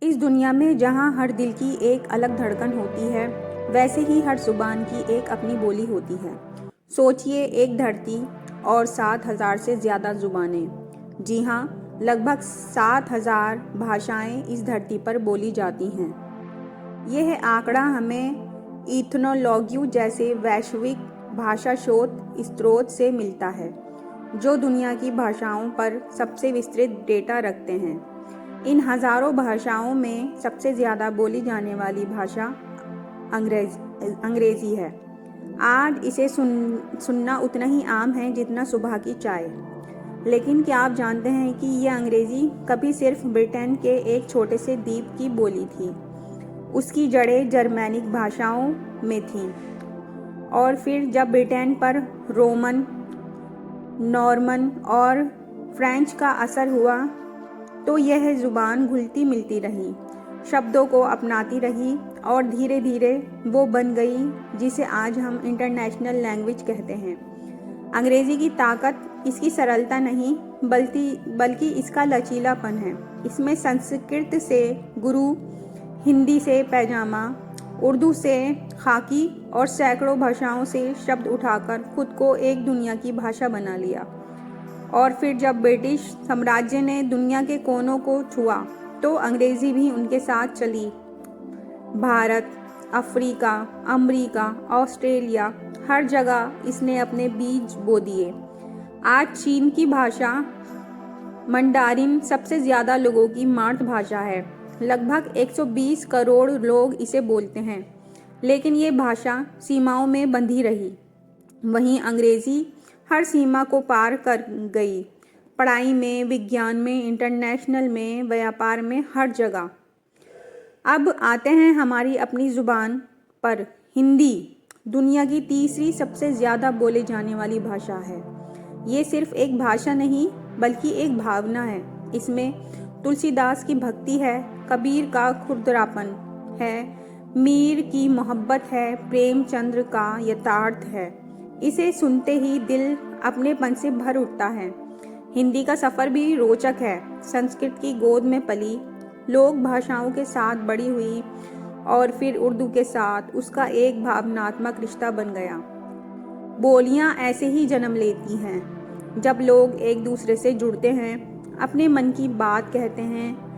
इस दुनिया में जहाँ हर दिल की एक अलग धड़कन होती है, वैसे ही हर ज़ुबान की एक अपनी बोली होती है। सोचिए, एक धरती और 7,000 से ज़्यादा ज़ुबानें। जी हाँ, लगभग 7,000 भाषाएं इस धरती पर बोली जाती हैं। यह आंकड़ा हमें इथ्नोलॉजी जैसे वैश्विक भाषा शोध स्रोत से मिलता है, जो दुनिया की भाषाओं पर सबसे विस्तृत डेटा रखते हैं। इन हज़ारों भाषाओं में सबसे ज़्यादा बोली जाने वाली भाषा अंग्रेज़ी है। आज इसे सुनना उतना ही आम है जितना सुबह की चाय। लेकिन क्या आप जानते हैं कि यह अंग्रेज़ी कभी सिर्फ ब्रिटेन के एक छोटे से द्वीप की बोली थी। उसकी जड़ें जर्मैनिक भाषाओं में थीं और फिर जब ब्रिटेन पर रोमन, नॉर्मन और फ्रेंच का असर हुआ तो यह ज़ुबान घुलती मिलती रही, शब्दों को अपनाती रही और धीरे धीरे वो बन गई जिसे आज हम इंटरनेशनल लैंग्वेज कहते हैं। अंग्रेज़ी की ताकत इसकी सरलता नहीं बल्कि इसका लचीलापन है। इसमें संस्कृत से गुरु, हिंदी से पैजामा, उर्दू से खाकी और सैकड़ों भाषाओं से शब्द उठाकर खुद को एक दुनिया की भाषा बना लिया। और फिर जब ब्रिटिश साम्राज्य ने दुनिया के कोनों को छुआ तो अंग्रेज़ी भी उनके साथ चली। भारत, अफ्रीका, अमेरिका, ऑस्ट्रेलिया, हर जगह इसने अपने बीज बो दिए। आज चीन की भाषा मंडारिन सबसे ज़्यादा लोगों की मातृभाषा है। लगभग 120 करोड़ लोग इसे बोलते हैं, लेकिन ये भाषा सीमाओं में बंधी रही। वहीं अंग्रेज़ी हर सीमा को पार कर गई, पढ़ाई में, विज्ञान में, इंटरनेशनल में, व्यापार में, हर जगह। अब आते हैं हमारी अपनी ज़ुबान पर। हिंदी दुनिया की तीसरी सबसे ज़्यादा बोले जाने वाली भाषा है। ये सिर्फ एक भाषा नहीं बल्कि एक भावना है। इसमें तुलसीदास की भक्ति है, कबीर का खुरदरापन है, मीर की मोहब्बत है, प्रेमचंद्र का यथार्थ है। इसे सुनते ही दिल अपनेपन से भर उठता है। हिंदी का सफ़र भी रोचक है। संस्कृत की गोद में पली, लोक भाषाओं के साथ बड़ी हुई और फिर उर्दू के साथ उसका एक भावनात्मक रिश्ता बन गया। बोलियां ऐसे ही जन्म लेती हैं जब लोग एक दूसरे से जुड़ते हैं, अपने मन की बात कहते हैं।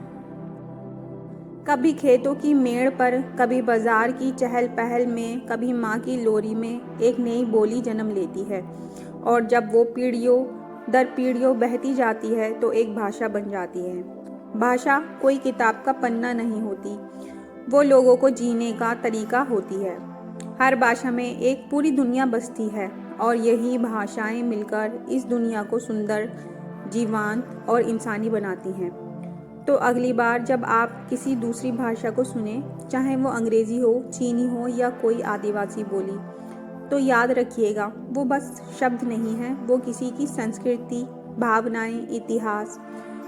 कभी खेतों की मेड़ पर, कभी बाजार की चहल पहल में, कभी माँ की लोरी में एक नई बोली जन्म लेती है। और जब वो पीढ़ियों दर पीढ़ियों बहती जाती है तो एक भाषा बन जाती है। भाषा कोई किताब का पन्ना नहीं होती, वो लोगों को जीने का तरीका होती है। हर भाषा में एक पूरी दुनिया बसती है और यही भाषाएं मिलकर इस दुनिया को सुंदर, जीवंत और इंसानी बनाती हैं। तो अगली बार जब आप किसी दूसरी भाषा को सुने, चाहे वो अंग्रेज़ी हो, चीनी हो या कोई आदिवासी बोली, तो याद रखिएगा, वो बस शब्द नहीं है, वो किसी की संस्कृति, भावनाएं, इतिहास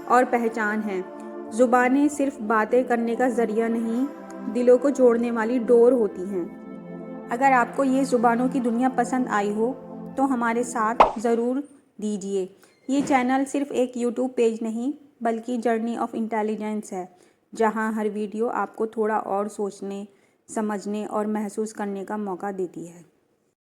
और पहचान है। ज़ुबानें सिर्फ बातें करने का ज़रिया नहीं, दिलों को जोड़ने वाली डोर होती हैं। अगर आपको ये ज़ुबानों की दुनिया पसंद आई हो तो हमारे साथ ज़रूर दीजिए। ये चैनल सिर्फ एक यूट्यूब पेज नहीं बल्कि जर्नी ऑफ इंटेलिजेंस है, जहां हर वीडियो आपको थोड़ा और सोचने, समझने और महसूस करने का मौका देती है।